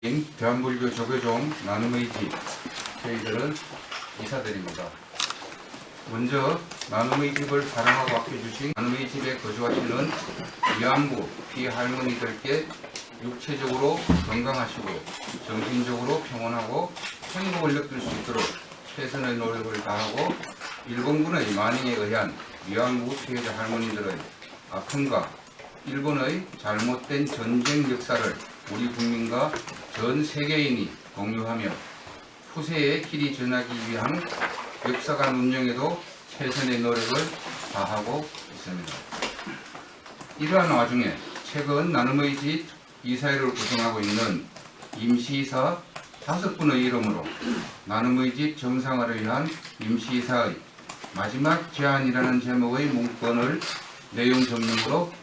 대한불교 조계종 나눔의 집, 저희들은 이사들입니다. 먼저 나눔의 집을 사랑하고 아껴주신 나눔의 집에 거주하시는 위안부 피할머니들께 육체적으로 건강하시고 정신적으로 평온하고 행복을 느낄 수 있도록 최선의 노력을 다하고 일본군의 만행에 의한 위안부 피해자 할머니들의 아픔과 일본의 잘못된 전쟁 역사를 우리 국민과 전 세계인이 공유하며 후세에 길이 전하기 위한 역사관 운영에도 최선의 노력을 다하고 있습니다. 이러한 와중에 최근 나눔의 집 이사회를 구성하고 있는 임시이사 5분의 이름으로 나눔의 집 정상화를 위한 임시이사의 마지막 제안이라는 제목의 문건을 내용 전문으로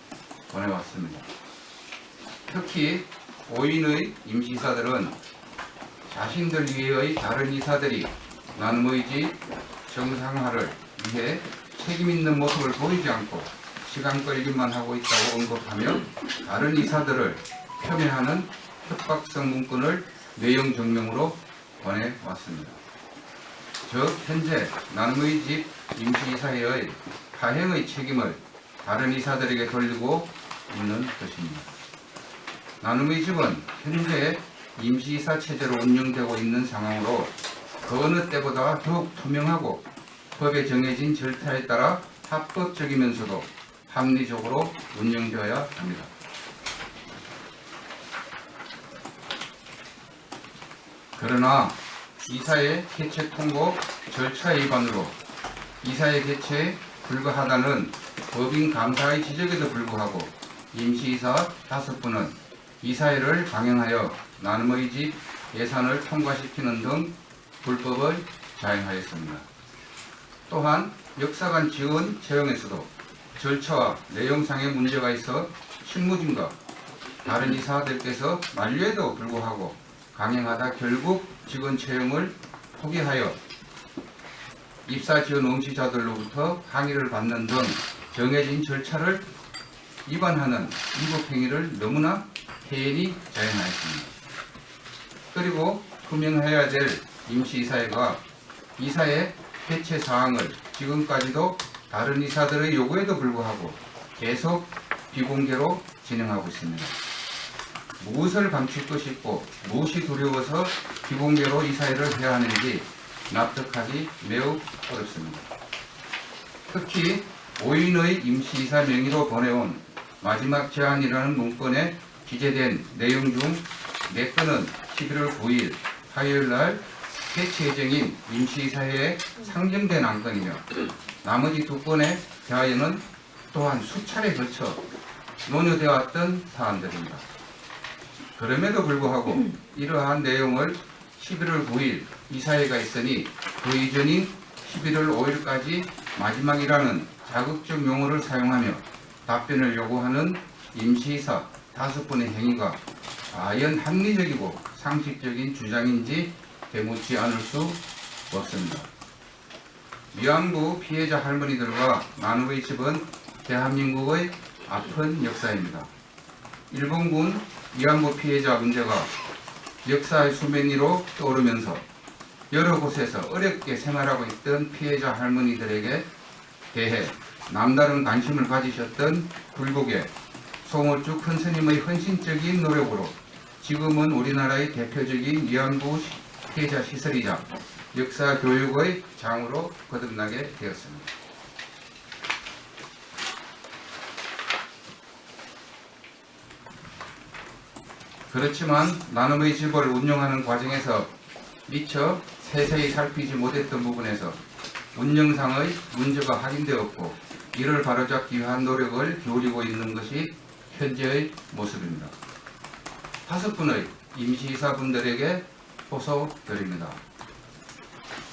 보내왔습니다. 특히 5인의 임시이사들은 자신들 위의 다른 이사들이 나눔의 집 정상화를 위해 책임있는 모습을 보이지 않고 시간 끌기만 하고 있다고 언급하며 다른 이사들을 폄훼하는 협박성 문건을 내용 증명으로 보내왔습니다. 즉 현재 나눔의 집 임시이사회의 파행의 책임을 다른 이사들에게 돌리고 있는 것입니다. 나눔의 집은 현재 임시이사 체제로 운영되고 있는 상황으로 그 어느 때보다 더욱 투명하고 법에 정해진 절차에 따라 합법적이면서도 합리적으로 운영되어야 합니다. 그러나 이사회 개최 통보 절차 위반으로 이사회 개최에 불가하다는 법인 감사의 지적에도 불구하고 임시이사 5분은 이사회를 강행하여 나눔의 집 예산을 통과시키는 등 불법을 자행하였습니다. 또한 역사관 지원 채용에서도 절차와 내용상의 문제가 있어 실무진과 다른 이사들께서 만류에도 불구하고 강행하다 결국 직원 채용을 포기하여 입사 지원 응시자들로부터 항의를 받는 등 정해진 절차를 위반하는 위법 행위를 너무나 해연히 자행하였습니다. 그리고 투명해야 될 임시이사회가 이사회 개최 사항을 지금까지도 다른 이사들의 요구에도 불구하고 계속 비공개로 진행하고 있습니다. 무엇을 감추고 싶고 무엇이 두려워서 비공개로 이사회를 해야 하는지 납득하기 매우 어렵습니다. 특히 5인의 임시이사 명의로 보내온 마지막 제안이라는 문건에 기재된 내용 중 4건은 11월 9일 화요일날 개최 예정인 임시이사회에 상정된 안건이며 나머지 2건에 대하여는 또한 수차례 걸쳐 논의되어 왔던 사안들입니다. 그럼에도 불구하고 이러한 내용을 11월 9일 이사회가 있으니 그 이전인 11월 5일까지 마지막이라는 자극적 용어를 사용하며 답변을 요구하는 임시이사 5분의 행위가 과연 합리적이고 상식적인 주장인지 되묻지 않을 수 없습니다. 위안부 피해자 할머니들과 나눔의 집은 대한민국의 아픈 역사입니다. 일본군 위안부 피해자 문제가 역사의 수면 위로 떠오르면서 여러 곳에서 어렵게 생활하고 있던 피해자 할머니들에게 대해 남다른 관심을 가지셨던 불국의 송월주 큰스님의 헌신적인 노력으로 지금은 우리나라의 대표적인 위안부 피해자 시설이자 역사 교육의 장으로 거듭나게 되었습니다. 그렇지만 나눔의 집을 운영하는 과정에서 미처 세세히 살피지 못했던 부분에서 운영상의 문제가 확인되었고 이를 바로잡기 위한 노력을 기울이고 있는 것이 현재의 모습입니다. 5분의 임시이사분들에게 호소드립니다.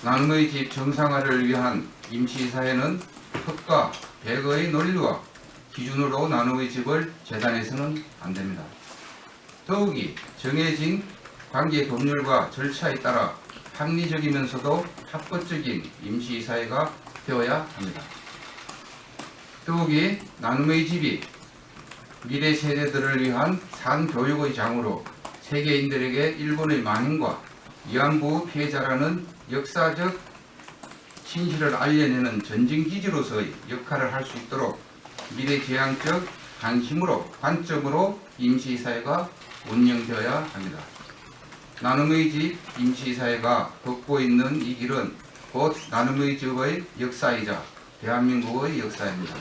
나눔의 집 정상화를 위한 임시이사회는 흑과 백의 논리와 기준으로 나눔의 집을 재단해서는 안됩니다. 더욱이 정해진 관계 법률과 절차에 따라 합리적이면서도 합법적인 임시이사회가 되어야 합니다. 더욱이 나눔의 집이 미래 세대들을 위한 산교육의 장으로 세계인들에게 일본의 만행과 위안부 피해자라는 역사적 진실을 알려내는 전진기지로서의 역할을 할 수 있도록 미래지향적 관점으로 임시사회가 운영되어야 합니다. 나눔의 집 임시사회가 걷고 있는 이 길은 곧 나눔의 집의 역사이자 대한민국의 역사입니다.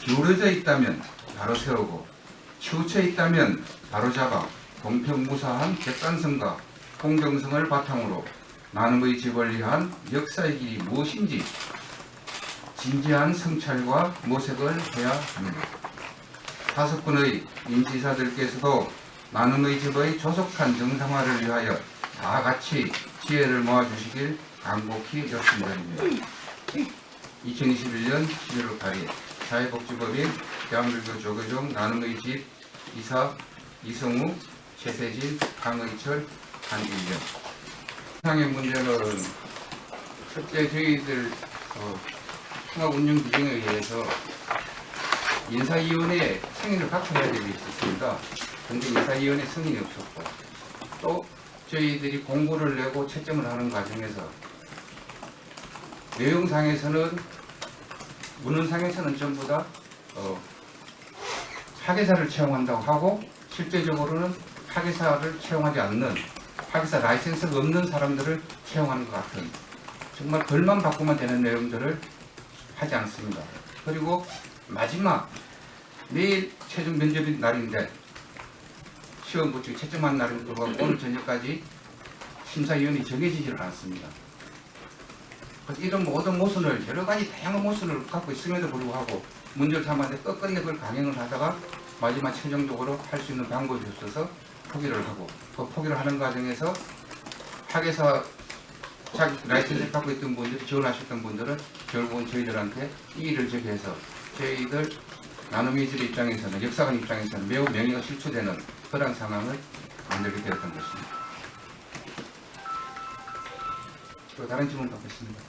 기울어져 있다면 바로 세우고 치우쳐 있다면 바로 잡아 공평무사한 객관성과 공정성을 바탕으로 나눔의 집을 위한 역사의 길이 무엇인지 진지한 성찰과 모색을 해야 합니다. 5분의 임시사들께서도 나눔의 집의 조속한 정상화를 위하여 다 같이 지혜를 모아주시길 간곡히 요청드립니다. 2021년 11월 8일 사회복지법인 대한민국 조계종 나눔의 집 이사 이성우, 최세진, 강의철, 한일령. 상의 문제는 첫째 저희들 통합운영 규정에 의해서 인사위원회에 승인을 확보해야 되고 있었습니다. 그런데 인사위원회 승인이 없었고 또 저희들이 공고를 내고 채점을 하는 과정에서 내용상에서는 문헌상에서는 전부 다 학예사를 채용한다고 하고 실제적으로는 학예사를 채용하지 않는 학예사 라이센스가 없는 사람들을 채용하는 것 같은 정말 글만 바꾸면 되는 내용들을 하지 않습니다. 그리고 마지막 내일 최종 면접인 날인데 시험 붙이고 채점한 날임에도 불구하고 오늘 저녁까지 심사위원이 정해지지를 않습니다. 그래서 이런 모든 모순을 여러 가지 다양한 모순을 갖고 있음에도 불구하고 문제를 삼았는데 끝끝내 그걸 강행을 하다가 마지막 최종적으로 할 수 있는 방법이 없어서 포기를 하고 그 포기를 하는 과정에서 학예사 자기 라이센스를 갖고 있던 분들이 지원하셨던 분들은 결국은 저희들한테 이의를 제기해서 저희들 나눔의 집 입장에서는 역사관 입장에서는 매우 명예가 실추되는 그런 상황을 만들게 되었던 것입니다. 또 다른 질문 받겠습니다.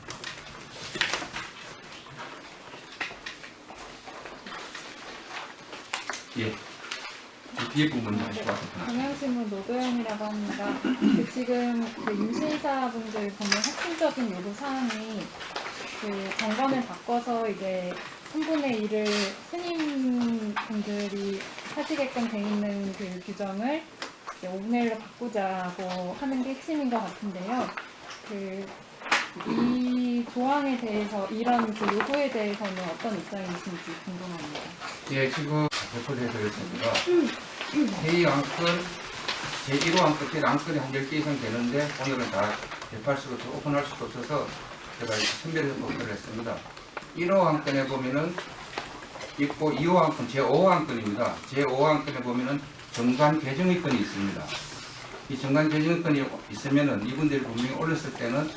예. 뒤에 부분 하시고 와서 경향신문 노도현이라고 합니다. 지금 임시인사분들 보면 핵심적인 요구 사항이 정관을 바꿔서 이제 3분의 1을 스님분들이 하시게끔 돼 있는 그 규정을 5분의 1로 바꾸자고 하는 게 핵심인 것 같은데요. 이 조항에 대해서 이런 그 요구에 대해서는 어떤 입장이신지 궁금합니다. 예, 지금 대표해드렸습니다. 회의 안건 제1호 안건, 안건이 한 10개 이상 되는데 오늘은 다 대표할 수가 없어서 오픈할 수가 없어서 제가 선별해서 발표를 했습니다. 1호 안건에 보면은 있고 2호 안건, 제5호 안건입니다. 제5호 안건에 보면은 정관 개정의 건이 있습니다. 이 정관 개정의 건이 있으면은 이분들이 분명히 올렸을 때는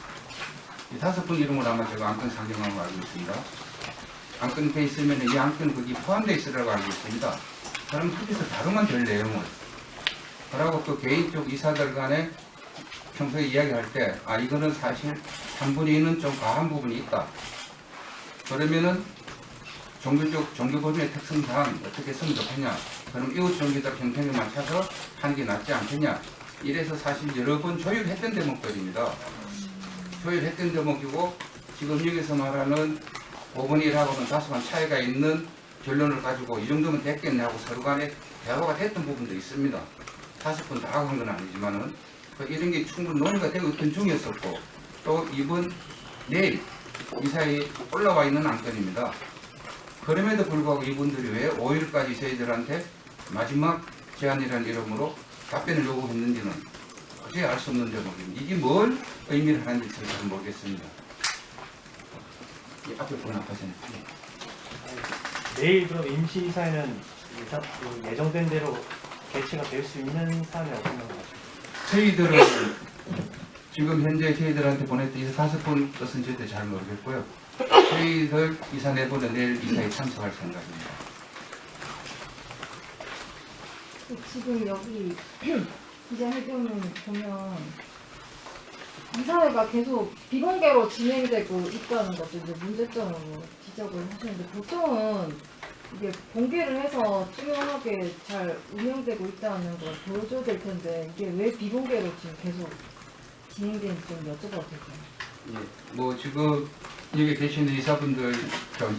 이 5분 이름으로 아마 제가 안건 상정한 거 알고 있습니다. 안건 돼 있으면 이 안건 거기 포함되어 있으라고 알고 있습니다. 그럼 거기서 다루면 될 내용을 그러고 또 개인적 이사들 간에 평소에 이야기할 때 이거는 사실 3분의 2는 좀 과한 부분이 있다. 그러면은 종교법인의 특성상 어떻게 했으면 좋겠냐. 그럼 이웃 종교적 형평에 맞춰서 하는 게 낫지 않겠냐. 이래서 사실 여러 번 조율했던 대목들입니다. 조율했던 대목이고 지금 여기서 말하는 5분의 1하고는 다소간 차이가 있는 결론을 가지고 이 정도면 됐겠네 하고 서로 간에 대화가 됐던 부분도 있습니다. 5분 다 한 건 아니지만은 이런 게 충분히 논의가 되고 있던 중이었었고 또 이번 내일 이사에 올라와 있는 안건입니다. 그럼에도 불구하고 이분들이 왜 5일까지 저희들한테 마지막 제안이라는 이름으로 답변을 요구했는지는 도저히 알 수 없는 대목입니다. 이게 뭘 의미를 하는지 잘 모르겠습니다. 이 앞에 보는 앞에서는 내일 그럼 임시이사회는 예정된 대로 개최가 될 수 있는 사안이라고 생각합니다. 저희들은 지금 현재 저희들한테 보냈던 이사 5분 뜻은 저희들 잘 모르겠고요. 저희들 이사 내보는 내일 이사에 참석할 생각입니다. 지금 여기 기자회견을 보면 이사회가 계속 비공개로 진행되고 있다는 것도 이제 문제점으로 지적을 하시는데 보통은 이게 공개를 해서 투명하게 잘 운영되고 있다는 걸 보여줘야 될 텐데 이게 왜 비공개로 지금 계속 진행되는지 좀 여쭤봐도 될까요? 예, 뭐 지금 여기 계시는 이사분들,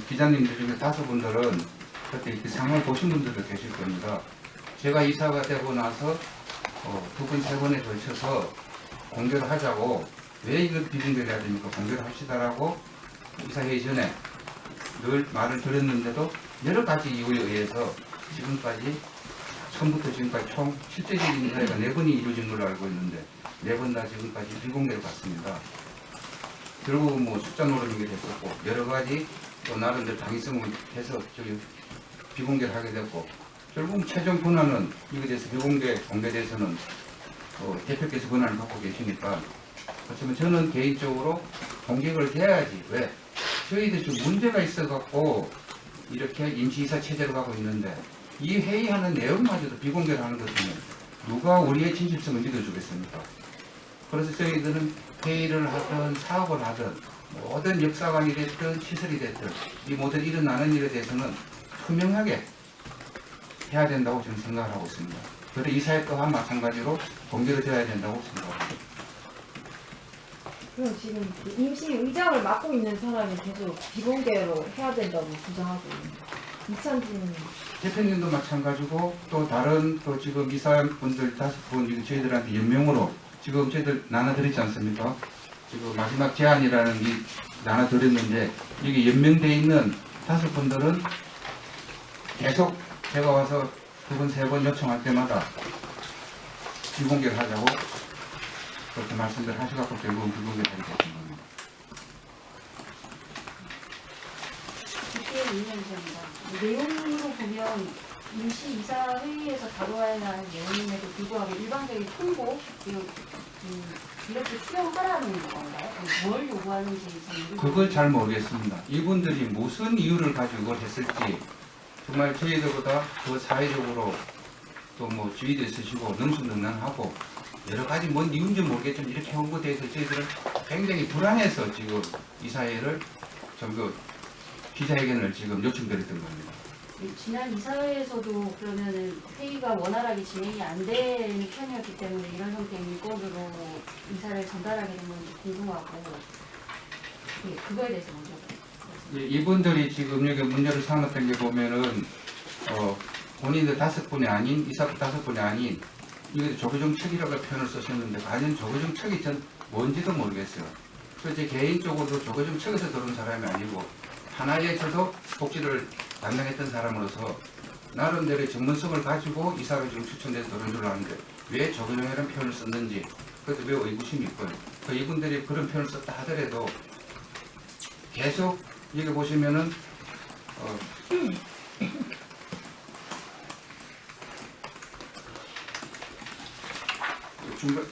기자님들 중에 5분들은 그때 그 상황을 보신 분들도 계실 겁니다. 제가 이사가 되고 나서 2번, 3번에 걸쳐서 공개를 하자고, 왜 이걸 비공개를 해야 됩니까? 공개를 합시다라고 이사회의 전에 늘 말을 드렸는데도 여러 가지 이유에 의해서 지금까지 처음부터 지금까지 총 실제적인 사회가 4번이 이루어진 걸로 알고 있는데 4번 다 지금까지 비공개로 갔습니다. 결국은 뭐 숫자 노름이 됐었고 여러 가지 또 나름대로 당위성을 해서 저기 비공개를 하게 됐고 결국 최종 권한은 이거에 대해서 공개돼서는 대표께서 권한을 갖고 계시니까 그렇지만 저는 개인적으로 공개를 돼야지. 왜? 저희들 좀 문제가 있어갖고 이렇게 임시이사 체제로 가고 있는데 이 회의하는 내용마저도 비공개를 하는 것은 누가 우리의 진실성을 믿어주겠습니까? 그래서 저희들은 회의를 하든 사업을 하든 모든 역사관이 됐든 시설이 됐든 이 모든 일어나는 일에 대해서는 투명하게 해야 된다고 저는 생각을 하고 있습니다. 그래서 이 사회 또한 마찬가지로 공개가 되어야 된다고 생각합니다. 그럼 지금 그 임시 의장을 맡고 있는 사람이 계속 비공개로 해야 된다고 주장하고 있는 이찬진 대표님도 마찬가지고 또 다른 또 지금 이사분들 5분 저희들한테 연명으로 지금 저희들 나눠드리지 않습니까? 지금 마지막 제안이라는 게 나눠드렸는데 여기 연명되어 있는 5분들은 계속 제가 와서 2번, 3번 요청할 때마다 비공개를 하자고 그렇게 말씀을 하셔갖고 결국은 비공개를 하게 되신 겁니다. 국회 의원입니다. 내용으로 보면 임시이사회의에서 다뤄야 하는 내용임에도 불구하고 일반적인 통보 이렇게 투영하라는 건가요? 뭘 요구하는지 그걸 잘 모르겠습니다. 이분들이 무슨 이유를 가지고 이걸 했을지 정말 저희들보다 더 사회적으로 또 뭐 주의도 있으시고 능수능란하고 여러 가지 뭔 이유인지 모르겠지만 이렇게 한 것에 대해서 저희들은 굉장히 불안해서 지금 이 사회를 전부 기자회견을 지금 요청드렸던 겁니다. 지난 이사회에서도 그러면은 회의가 원활하게 진행이 안 되는 편이었기 때문에 이런 형태의 일권으로 이사를 전달하게 된 건지 궁금하고 예, 그거에 대해서 먼저 예, 이분들이 지금 여기 문제를 삼았던 게 보면은 본인들 5분이 아닌 이사부 5분이 아닌 이거 조교정책이라고 표현을 쓰셨는데 과연 조교정책이 전 뭔지도 모르겠어요. 그래서 제 개인적으로도 조교정책에서 들어온 사람이 아니고 하나의 저도 복지를 담당했던 사람으로서 나름대로의 전문성을 가지고 이사를 지금 추천돼서 들어온 줄 아는데 왜 조교정이라는 표현을 썼는지 그것도 매우 의구심이 있고요. 이분들이 그런 표현을 썼다 하더라도 계속 여기 보시면은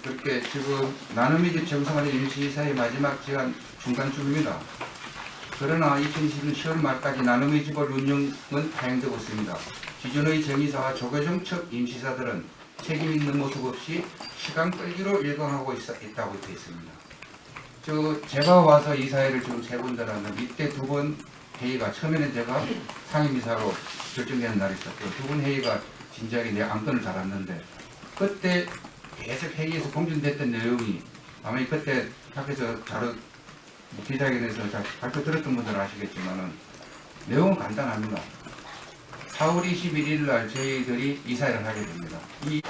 그렇게 지금 나눔의 집 정상화된 임시이사의 마지막 기간 중간쯤입니다. 그러나 2020년 10월 말까지 나눔의 집을 운영은 파행되고 있습니다. 기존의 정의사와 조교정책 임시사들은 책임 있는 모습 없이 시간 끌기로 일관하고 있다고 되어 있습니다. 제가 와서 이사회를 지금 3번 들었는데 이때 2번 회의가 처음에는 제가 상임이사로 결정되는 날이 있었고 2번 회의가 진지하게 내 안건을 달았는데 그때 계속 회의에서 공전됐던 내용이 아마 그때 밖에서 기자회견에서 발표 들었던 분들은 아시겠지만은 내용은 간단합니다. 4월 21일 날 저희들이 이사회를 하게 됩니다. 이